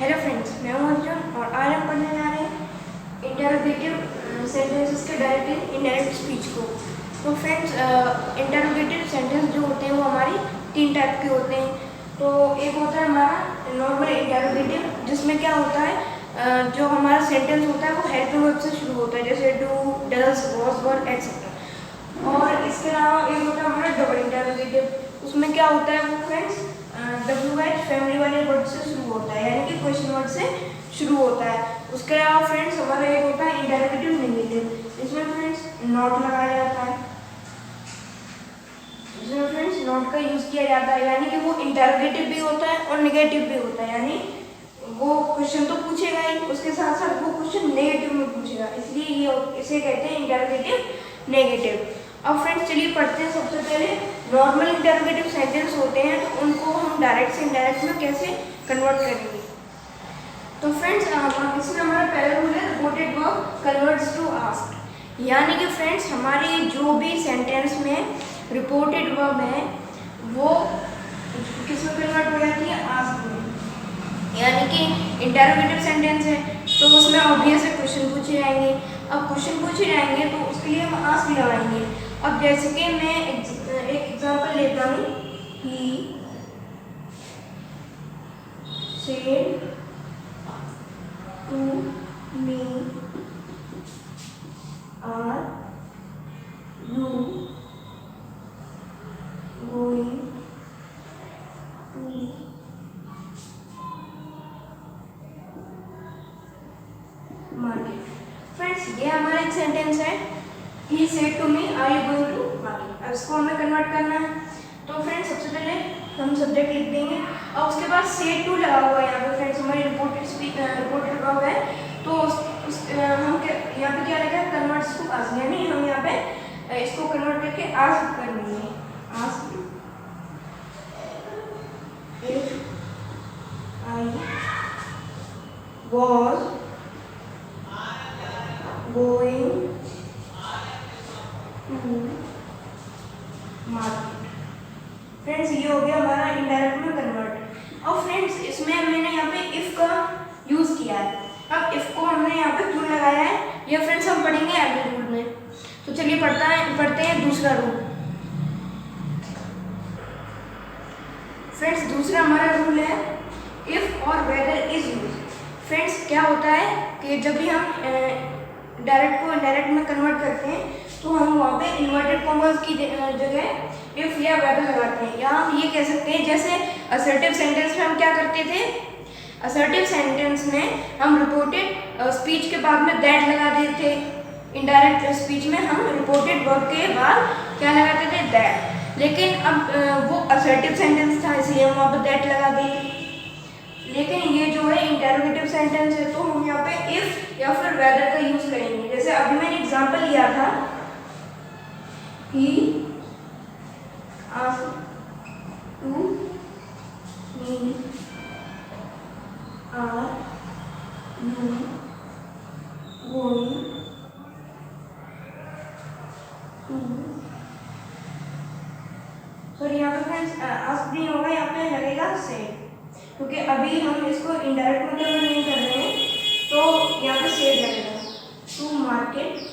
Hello friends, मैं हूं अर्जुन और आज हम पढ़ने जा रहे हैं इंटरोगेटिव सेंटेंसेस के डायरेक्ट इनडायरेक्ट स्पीच को। तो फ्रेंड्स, इंटरोगेटिव सेंटेंस जो होते हैं वो हमारी तीन टाइप के होते हैं। तो एक होता है हमारा नॉर्मल इंटरोगेटिव, जिसमें क्या होता है, जो हमारा सेंटेंस होता है वो हेल्पिंग वर्ब से शुरू होता है, जैसे do, does, was, were, etcetera. और इसके अलावा एक होता है हमारा डबल इंटरोगेटिव। उसमें क्या होता है वो फ्रेंड्स, WH फैमिली वाले वर्ड से शुरू होता है, यानी कि क्वेश्चन वर्ड से शुरू होता है। उसके अलावा फ्रेंड्स हमारा एक होता है इंटरोगेटिव नेगेटिव। इसमें फ्रेंड्स नॉट लगाया जाता है, इसमें फ्रेंड्स नॉट का यूज किया जाता है, यानी कि वो इंटरोगेटिव भी होता है और नेगेटिव भी होता है, यानी वो क्वेश्चन तो पूछेगा ही, उसके साथ साथ वो क्वेश्चन नेगेटिव में पूछेगा, इसलिए ये इसे कहते हैं इंटरोगेटिव नेगेटिव। अब फ्रेंड्स चलिए पढ़ते हैं। सबसे पहले नॉर्मल इंटरोगेटिव सेंटेंस होते हैं, तो उनको हम डायरेक्ट से इनडायरेक्ट में कैसे कन्वर्ट करेंगे। तो फ्रेंड्स इसमें हमारा पहला रूल है reported verb converts to asked, यानी कि फ्रेंड्स हमारे जो भी सेंटेंस में रिपोर्टेड वर्ब है वो किसमें कन्वर्ट हो जाती है, आस्क्ड में। यानी कि इंटरोगेटिव सेंटेंस है तो उसमें ऑब्वियस क्वेश्चन पूछे जाएंगे। अब क्वेश्चन पूछे जाएंगे तो उसके लिए हम आस्क लगाएंगे। अब जैसे कि मैं एक एग्जांपल लेता हूँ, he said to me are you going to market. Friends ये हमारा एक सेंटेंस है, he said to me are you going to market. अब इसको हमें कन्वर्ट करना है, तो फ्रेंड्स सबसे पहले हम सब्जेक्ट लिख देंगे और उसके बाद सेड टू लगा हुआ है यहाँ पे। फ्रेंड्स हमारी रिपोर्टेड वर्ब है, तो हम यहाँ पे क्या लिखा है, कन्वर्ट्स टू आस्क, यानी हम यहाँ पे इसको कन्वर्ट करके आस्क कर देंगे। Ask if I was going to market. Friends ये हो गया हमारा इनडायरेक्ट में कन्वर्ट। और फ्रेंड्स इसमें मैंने यहाँ पे इफ का यूज किया है। अब इफ को हमने यहाँ पे क्यों लगाया है, ये फ्रेंड्स हम पढ़ेंगे अगले रूल में। तो चलिए पढ़ते हैं दूसरा रूल। फ्रेंड्स दूसरा हमारा रूल है इफ और वेदर इज यूज। फ्रेंड्स क्या होता है कि जब भी हम डायरेक्ट को इनडायरेक्ट में कन्वर्ट करते हैं तो हम वहाँ पे इन्वर्टेड कॉमर्स की जगह इफ या वेदर लगाते हैं। या हम ये कह सकते हैं, जैसे असर्टिव सेंटेंस में हम क्या करते थे, असर्टिव सेंटेंस में हम रिपोर्टेड स्पीच के बाद में दैट लगा देते थे। इनडायरेक्ट स्पीच में हम रिपोर्टेड वर्ब के बाद क्या लगाते थे, दैट। लेकिन अब वो असर्टिव सेंटेंस था इसलिए हम वहाँ पर दैट लगा दिए। लेकिन ये जो है इंटरोगेटिव सेंटेंस है, तो हम यहाँ पे इफ या फिर वेदर का यूज करेंगे। जैसे अभी मैंने एग्जांपल लिया था, he asked to me are you going to, sorry यहाँ पे फ्रेंड्स आस्क नहीं होगा, यहाँ पे लगेगा सेड, क्योंकि अभी हम इसको इनडायरेक्ट में कन्वर्ट नहीं कर रहे हैं, तो यहाँ पे सेड लगेगा। टू मार्केट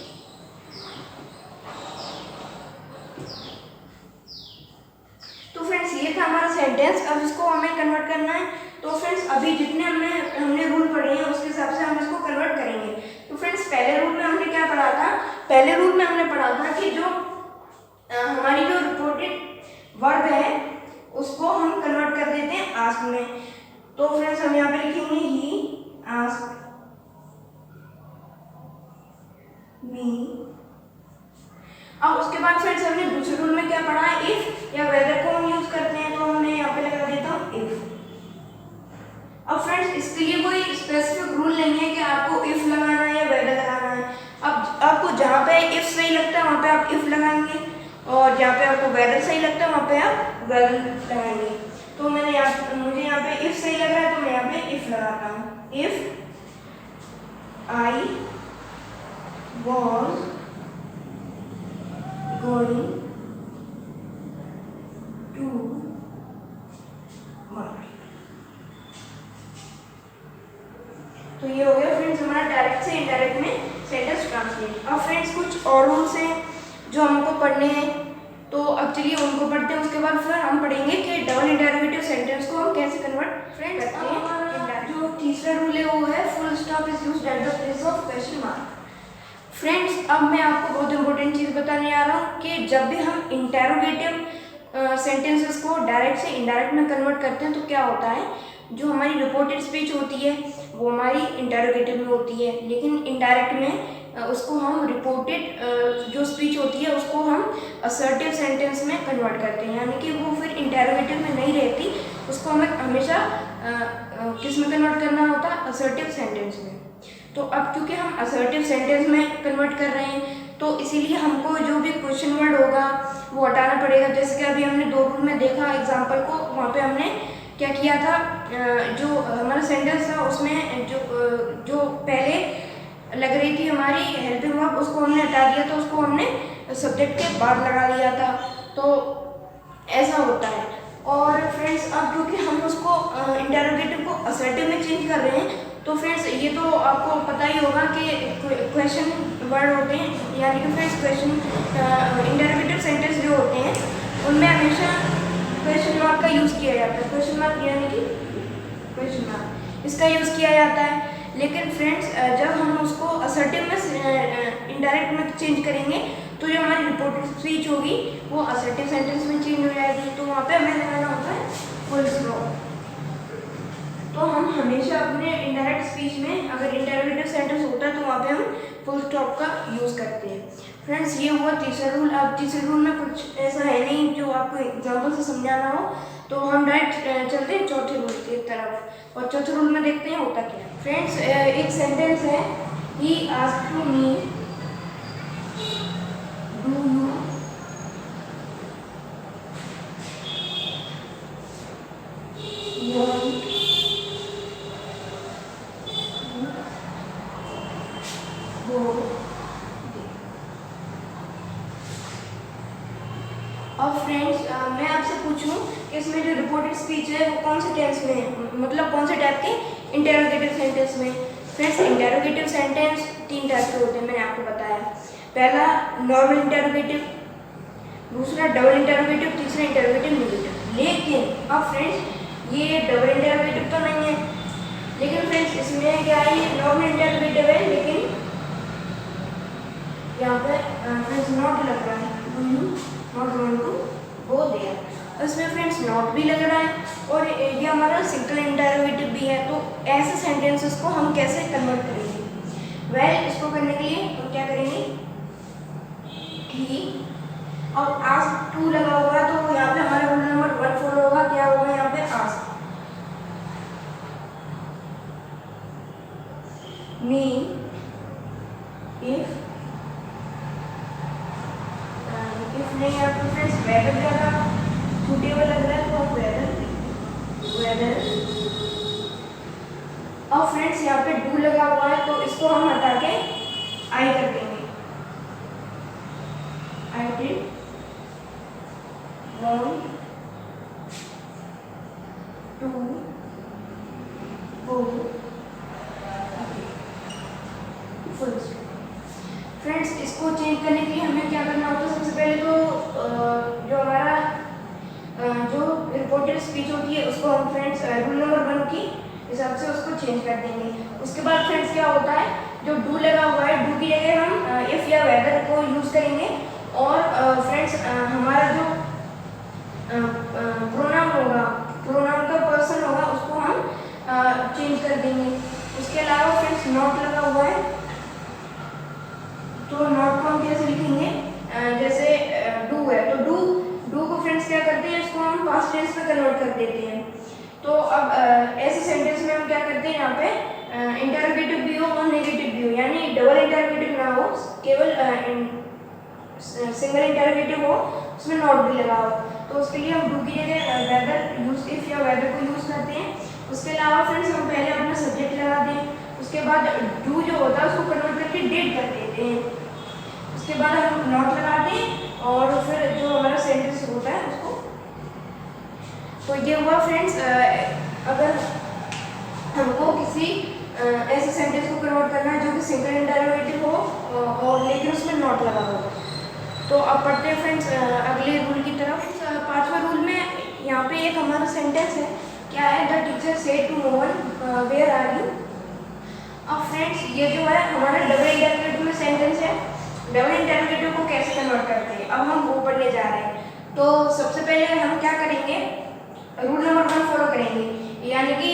तो फ्रेंड्स ये था हमारा सेंटेंस। अब इसको हमें कन्वर्ट करना है, तो फ्रेंड्स अभी जितने हमने रूल पढ़े हैं उसके हिसाब से हम इसको कन्वर्ट करेंगे। तो फ्रेंड्स पहले रूल में हमने क्या पढ़ा था, पहले रूल में हमने पढ़ा था कि जो हमारी जो रिपोर्टेड वर्ब है उसको हम कन्वर्ट कर देते हैं आस्क में। तो फ्रेंड्स हम यहाँ पे लिखेंगे ही आस्क्ड मी। अब उसके बाद फ्रेंड्स हमने दूसरे रूल में क्या पढ़ा है, इफ या वेदर को हम यूज करते हैं, तो हमने यहाँ पे लगा देता हूँ इफ। अब फ्रेंड्स इसके लिए कोई स्पेसिफिक रूल नहीं है कि आपको इफ लगाना है या वेदर लगाना है। अब आपको जहाँ पे इफ सही लगता है वहाँ पे आप इफ लगाएंगे, और जहाँ पे आपको वेदर सही लगता है वहाँ पे आप वेदर लगाएंगे। तो मुझे यहाँ पे इफ सही लग रहा है तो मैं यहाँ पे इफ लगाता हूँ। If I was going to market. तो ये हो गया फ्रेंड्स हमारा डायरेक्ट से इनडायरेक्ट में सेंटेंस ट्रांसलेट। अब फ्रेंड्स कुछ और रूल्स हैं जो हमको पढ़ने हैं, तो अब चलिए उनको पढ़ते हैं। उसके बाद फिर हम पढ़ेंगे कि डबल इंटरोगेटिव सेंटेंस को हम कैसे कन्वर्ट फ्रेंड्स करते हैं। जो तीसरा रूल है वो है full stop is used at the place of question mark. Friends अब मैं आपको बहुत इंपॉर्टेंट चीज़ बताने आ रहा हूँ कि जब भी हम इंटरोगेटिव सेंटेंसेस को डायरेक्ट से इनडायरेक्ट में कन्वर्ट करते हैं तो क्या होता है, जो हमारी रिपोर्टेड स्पीच होती है वो हमारी इंटरोगेटिव में होती है, लेकिन इनडायरेक्ट में उसको हम रिपोर्टेड जो स्पीच होती है उसको हम असर्टिव सेंटेंस में कन्वर्ट करते हैं, यानी कि वो फिर इंटरोगेटिव में नहीं रहती, उसको हमें हमेशा किस में कन्वर्ट करना होता है, असर्टिव सेंटेंस में। तो अब क्योंकि हम असर्टिव सेंटेंस में कन्वर्ट कर रहे हैं तो इसीलिए हमको जो भी क्वेश्चन वर्ड होगा वो हटाना पड़ेगा। जैसे कि अभी हमने 2 रूल में देखा एग्जाम्पल को, वहाँ पे हमने क्या किया था, जो हमारा सेंटेंस था उसमें जो पहले लग रही थी हमारी हेल्पिंग वर्ब उसको हमने हटा दिया था, उसको हमने सब्जेक्ट के बाद लगा दिया था, तो ऐसा होता है। और फ्रेंड्स अब क्योंकि हम उसको इंटरोगेटिव को असर्टिव में चेंज कर रहे हैं तो फ्रेंड्स ये तो आपको पता ही होगा कि क्वेश्चन वर्ड होते हैं, यानी कि फ्रेंड्स क्वेश्चन इंटरोगेटिव सेंटेंस जो होते हैं उनमें हमेशा क्वेश्चन मार्क का यूज़ किया जाता है। क्वेश्चन मार्क यानी कि क्वेश्चन मार्क इसका यूज़ किया जाता है, लेकिन फ्रेंड्स जब हम उसको असर्टिव में इनडायरेक्ट में चेंज करेंगे तो जो हमारी रिपोर्टेड स्पीच होगी वो असर्टिव सेंटेंस में चेंज हो जाएगी, तो वहाँ पे हमें लगाना होता है फुल स्टॉप। तो हम हमेशा अपने इनडायरेक्ट स्पीच में अगर इंटरोगेटिव सेंटेंस होता है तो वहाँ पे हम फुल स्टॉप का यूज़ करते हैं। फ्रेंड्स ये हुआ तीसरा रूल। अब तीसरे रूल में कुछ ऐसा है नहीं जो आपको एग्जाम्पल से समझाना हो, तो हम डायरेक्ट चलते हैं चौथे रूल की तरफ, और चौथे रूल में देखते हैं होता क्या है। फ्रेंड्स एक सेंटेंस है, he asked to me do you want और फ्रेंड्स मैं आपसे पूछूं कि इसमें जो रिपोर्टेड स्पीच है वो कौन से टेंस में है, मतलब कौन से टाइप के इंटरोगेटिव सेंटेंस में। फ्रेंड्स इंटरोगेटिव सेंटेंस 3 टाइप के होते हैं, मैंने आपको बताया। पहला नॉर्मल इंटरोगेटिव, दूसरा डबल इंटरोगेटिव, तीसरा इंटरोगेटिव नेगेटिव। लेकिन अब फ्रेंड्स ये डबल इंटरोगेटिव तो नहीं है, लेकिन फ्रेंड्स इसमें क्या है, ये नॉर्मल इंटरोगेटिव है, लेकिन यहाँ पे फ्रेंड्स नॉट लग रहा है, not want to go there. इसमें फ्रेंड्स नॉट भी लग रहा है और ये हमारा सिंपल इंटरोगेटिव भी है। तो ऐसे सेंटेंसेस को हम कैसे कन्वर्ट करेंगे? इसको करने के लिए हम क्या करेंगे कि अब आस्क टू लगा होगा तो यहाँ पे हमारा रूल नंबर 1 फॉलो होगा। क्या होगा यहाँ पे, आस्क मी इफ नहीं यहाँ पे फ्रेंड्स वेदर ज़्यादा सूटेबल लग रहा है तो हम वेदर। और फ्रेंड्स यहाँ पे डू लगा हुआ है तो इसको हम हटा के आई कर देंगे, I did want to go full stop. Friends इसको चेंज करने के लिए हमें क्या करना होता है, सबसे पहले तो जो हमारा जो रिपोर्टेड स्पीच होती है उसको हम फ्रेंड्स रूल नंबर 1 की हिसाब से उसको चेंज कर देंगे। उसके बाद फ्रेंड्स क्या होता है, जो डू लगा हुआ है डू की जगह हम इफ़ या वेदर को यूज़ करेंगे, और फ्रेंड्स हमारा जो प्रोनाउन होगा, प्रोनाउन का पर्सन होगा उसको हम चेंज कर देंगे। उसके अलावा फ्रेंड्स नॉट लगा हुआ है तो नॉट को हम कैसे लिखेंगे, जैसे डू है तो डू को फ्रेंड्स क्या करते हैं, इसको हम पास्ट टेंस में कन्वर्ट कर देते हैं। तो अब ऐसे सेंटेंस में हम क्या करते हैं, यहाँ पे इंटरोगेटिव भी हो और नेगेटिव भी हो, यानी डबल इंटरोगेटिव ना हो, केवल सिंगल इंटरोगेटिव हो, उसमें नॉट भी लगा हो। तो उसके लिए हम डू की जगह वेदर यूज इफ या वेदर को यूज़ करते हैं। उसके अलावा फ्रेंड्स हम पहले अपना सब्जेक्ट लगा दें, उसके बाद डू जो होता है उसको कन्वर्ट करके डिड कर देते हैं। उसके बाद हम नॉट लगाते हैं और फिर जो हमारा सेंटेंस होता है उसको। तो ये हुआ फ्रेंड्स, अगर हमको किसी ऐसे सेंटेंस को कन्वर्ट करना है जो कि सिंगल इंटरोगेटिव हो और लेकिन उसमें नॉट लगा हो। तो अब पढ़ते हैं फ्रेंड्स अगले रूल की तरफ। पांचवा रूल में यहाँ पे एक हमारा सेंटेंस है, क्या है, the teacher said to Mohan where are you. अब फ्रेंड्स ये जो है हमारा डबल इंटरोगेटिव में सेंटेंस है। डबल इंटरोगेटिव को कैसे कन्वर्ट करते हैं अब हम वो पढ़ने जा रहे हैं। तो सबसे पहले हम क्या करेंगे, रूल नंबर 1 फॉलो करेंगे, यानी कि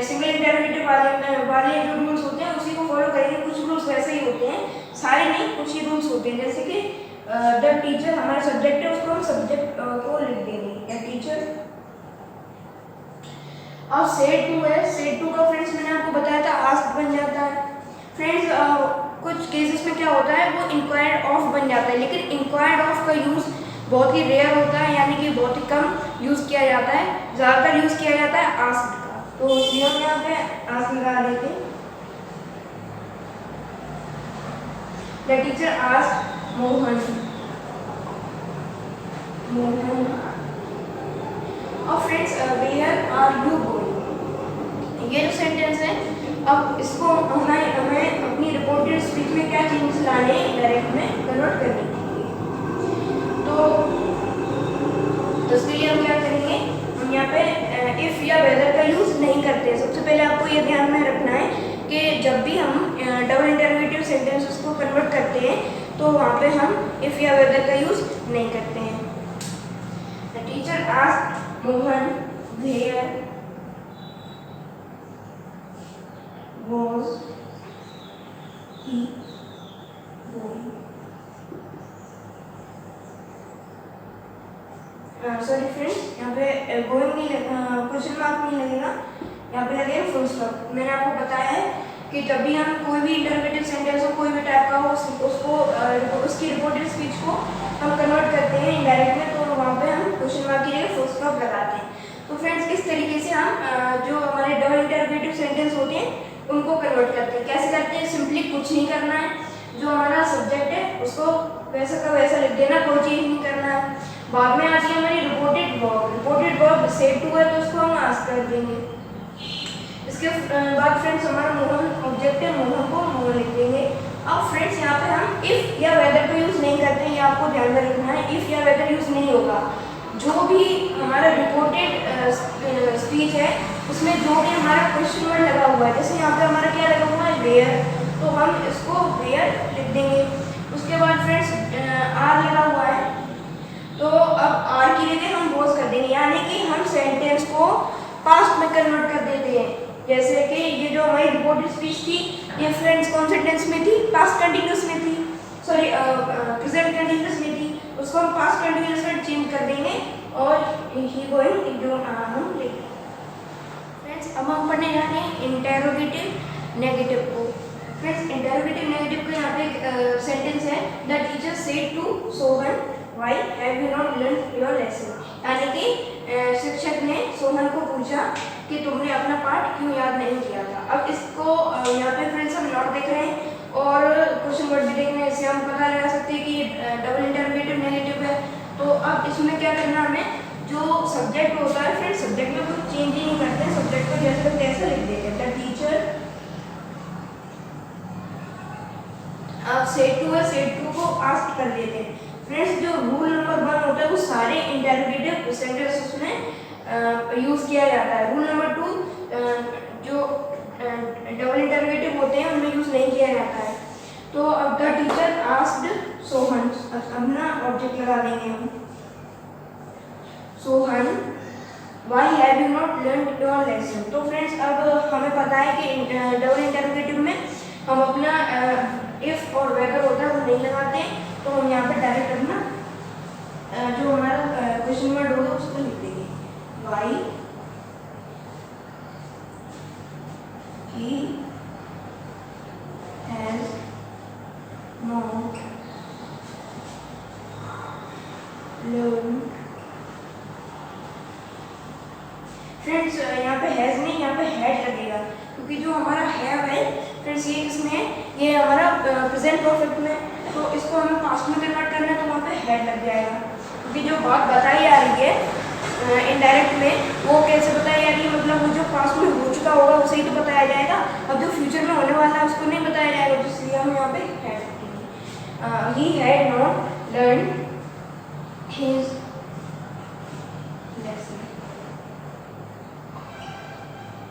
सिंगल इंटरोगेटिव वाले जो रूल्स होते हैं उसी को फॉलो करेंगे। कुछ रूल्स वैसे ही होते हैं, सारे नहीं, कुछ ही रूल्स होते हैं। जैसे कि द टीचर हमारा सब्जेक्ट है, उसको हम सब्जेक्ट को लिख देंगे या टीचर। अब सेड टू है, सेड टू का फ्रेंड्स मैंने आपको बताया था आस्क्ड बन जाता है। फ्रेंड्स कुछ केसेस में क्या होता है वो इंक्वायर्ड ऑफ बन जाता है, लेकिन इंक्वायर्ड ऑफ का यूज़ बहुत ही रेयर होता है, यानी कि बहुत ही कम यूज़ किया जाता है। ज़्यादातर यूज़ किया जाता है आस्क्ड का। तो इसलिए हम यहाँ पे आस्क्ड लगा देते हैं। The teacher asked Mohan. और friends where are you going, ये जो सेंटेंस है, अब इसको हमें अपनी रिपोर्टेड स्पीच में क्या चेंजेस लाने डायरेक्ट में कन्वर्ट करने के लिए। तो उसके लिए हम क्या करेंगे, हम यहाँ पे इफ़ या वेदर का यूज़ नहीं करते। सबसे पहले आपको ये ध्यान में रखना है कि जब भी हम डबल इंटरोगेटिव सेंटेंसेस को कन्वर्ट करते हैं तो वहाँ पे हम इफ़ या वेदर का यूज़ नहीं करते हैं। The teacher asked Mohan where was he going। Sorry friends, यहाँ पे गोइंग नहीं क्वेश्चन मार्क नहीं लगेगा, यहाँ पे लगेगा फुल स्टॉप। मैंने आपको बताया है कि जब भी हम कोई भी इंटरोगेटिव सेंटेंस हो, कोई भी टाइप का हो, उसको उसकी रिपोर्टेड स्पीच को हम कन्वर्ट करते हैं इनडायरेक्ट में, तो वहाँ पे हम क्वेश्चन मार्क की जगह फुल स्टॉप लगाते हैं। तो फ्रेंड्स इस तरीके से हम जो हमारे डबल इंटरोगेटिव सेंटेंस होते हैं उनको कन्वर्ट करते हैं। कैसे करते हैं, सिंपली कुछ नहीं करना है, जो हमारा सब्जेक्ट है उसको वैसा का वैसा लिख देना, कोई चेंज नहीं करना है। बाद में आती है हमारी reported verb. Reported verb said to है तो उसको हम आस्क कर देंगे। इसके बाद फ्रेंड्स हमारा मोहन ऑब्जेक्ट है, मोहन को मोहन लिख देंगे। अब फ्रेंड्स यहाँ पे हम इफ़ या वेदर का यूज़ नहीं करते हैं, ये आपको ध्यान में रखना है। इफ़ या वेदर यूज़ नहीं होगा, जो भी हमारा रिपोर्टेड स्पीच है उसमें जो भी हमारा क्वेश्चन वर्ड लगा हुआ है, जैसे यहाँ पे हमारा क्या लगा हुआ है वेयर, तो हम इसको वेयर लिख देंगे। उसके बाद फ्रेंड्स आर लगा हुआ है, तो अब आर की जगह हम वॉज कर देंगे, यानी कि हम सेंटेंस को पास्ट में कन्वर्ट कर देते हैं। जैसे कि ये जो हमारी रिपोर्टेड स्पीच थी, ये फ्रेंड्स कौन से टेंस में थी, पास्ट कंटिन्यूअस में थी, सॉरी प्रेजेंट कंटिन्यूअस में थी, उसको हम पास्ट कंटिन्यूअस में चेंज कर देंगे और ही गोइंग जो हम लिख। फ्रेंड्स अब हम पढ़ने जा रहे हैं इंटरोगेटिव नेगेटिव को। फ्रेंड्स इंटरोगेटिव नेगेटिव का यहाँ पे सेंटेंस है, the teacher said to Sohan why have you not learn your lesson. यानी कि शिक्षक ने सोहन को पूछा कि तुमने अपना पाठ क्यों याद नहीं किया था। अब इसको यहाँ पे फ्रेंड्स हम नॉट देख रहे हैं और क्वेश्चन वर्ड भी देख रहे हैं, इससे हम पता लगा सकते हैं कि डबल इंटरोगेटिव नेगेटिव है। तो अब इसमें क्या करना, हमें जो सब्जेक्ट होता है फ्रेंड्स, सब्जेक्ट में कुछ चेंज ही नहीं करते, सब्जेक्ट को जैसे तैसे लिख देते हैं। द टीचर अब सेड टू है, सेड टू को आस्क कर देते हैं। फ्रेंड्स जो रूल नंबर 1 होता है वो सारे इंटरोगेटिव सेंटेंस में यूज़ किया जाता है। रूल नंबर 2 जो डबल इंटरोगेटिव होते हैं उनमें यूज़ नहीं किया जाता है। तो अब द टीचर आस्क्ड सोहन, अपना ऑब्जेक्ट लगा देंगे हम, Sohan why have you not learn your lesson. तो फ्रेंड्स अब हमें पता है कि डबल इंटरोगेटिव में हम अपना इफ़ और वेदर होता है वो नहीं लगाते, तो हम यहाँ पे डायरेक्ट अपना जो हमारा क्वेश्चन वर्ड होगा उसको लिख देंगे, why he has not learn. Friends यहाँ पे हैज़ नहीं, यहाँ पे हैड लगेगा, क्योंकि जो हमारा हैव है फ्रेंड्स ये किसमें, ये हमारा प्रेजेंट परफेक्ट में, तो इसको हमें पास्ट में कन्वर्ट करना है तो वहाँ पे हैड लग जाएगा। क्योंकि जो बात बताई जा रही है इनडायरेक्ट में, वो कैसे बताई जा रही है, मतलब वो जो पास्ट में हो चुका होगा उसे ही तो बताया जाएगा। अब जो फ्यूचर में होने वाला है उसको नहीं बताया जाएगा, तो इसलिए हम यहाँ पे हैड रखेंगे। He had not learn his lesson.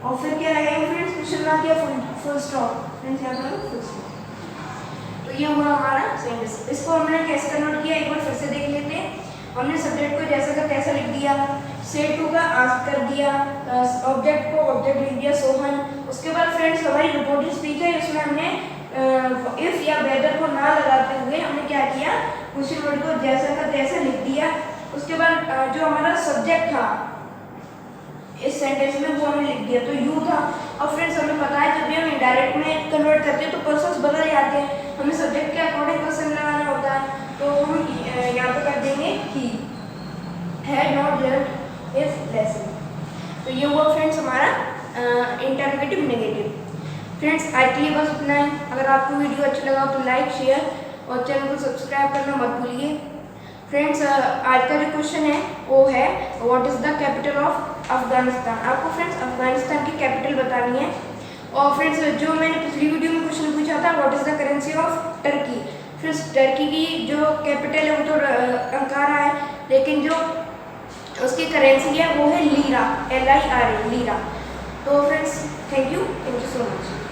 और फिर क्या लगेगा फ्रेंड्स, क्वेश्चन मार्क या फुल स्टॉप। फ्रेंड्स यहाँ पर फुल स्टॉप। तो ये हुआ हमारा सेंटेंस। इसको हमने कैसे कन्वर्ट किया एक बार फिर से देख लेते हैं। हमने सब्जेक्ट को जैसा का तैसा लिख दिया, से टू का आस्क कर दिया, ऑब्जेक्ट को ऑब्जेक्ट लिख दिया सोहन। उसके बाद फ्रेंड्स हमारी रिपोर्टिंग स्पीच है, इसमें हमने इफ या वेदर को ना लगाते हुए हमने क्या किया, क्वेश्चन वर्ड को जैसा का तैसा लिख दिया। उसके बाद जो हमारा सब्जेक्ट था इस सेंटेंस में वो हमने लिख दिया, तो यू था। और फ्रेंड्स हमें पता है जब भी हम इनडायरेक्ट में कन्वर्ट करते हैं तो पर्सन्स बदल जाते हैं, हमें सब्जेक्ट के अकॉर्डिंग पर्सन लगाना होता है। तो हम यहाँ पे कर देंगे he had not learn his lesson. तो ये हुआ फ्रेंड्स हमारा इंटरोगेटिव नेगेटिव। फ्रेंड्स आज के लिए बस इतना ही। अगर आपको वीडियो अच्छा लगा तो लाइक शेयर और चैनल को सब्सक्राइब करना मत भूलिए। फ्रेंड्स आज का जो क्वेश्चन है वो है what is the capital of Afghanistan. आपको फ्रेंड्स अफगानिस्तान की कैपिटल बतानी है। और फ्रेंड्स जो मैंने पिछली वीडियो में क्वेश्चन पूछा था what is the currency of Turkey. Friends Turkey की जो कैपिटल है वो तो अंकारा है, लेकिन जो उसकी करेंसी है वो है लीरा, LIRA लीरा। तो friends thank you so much.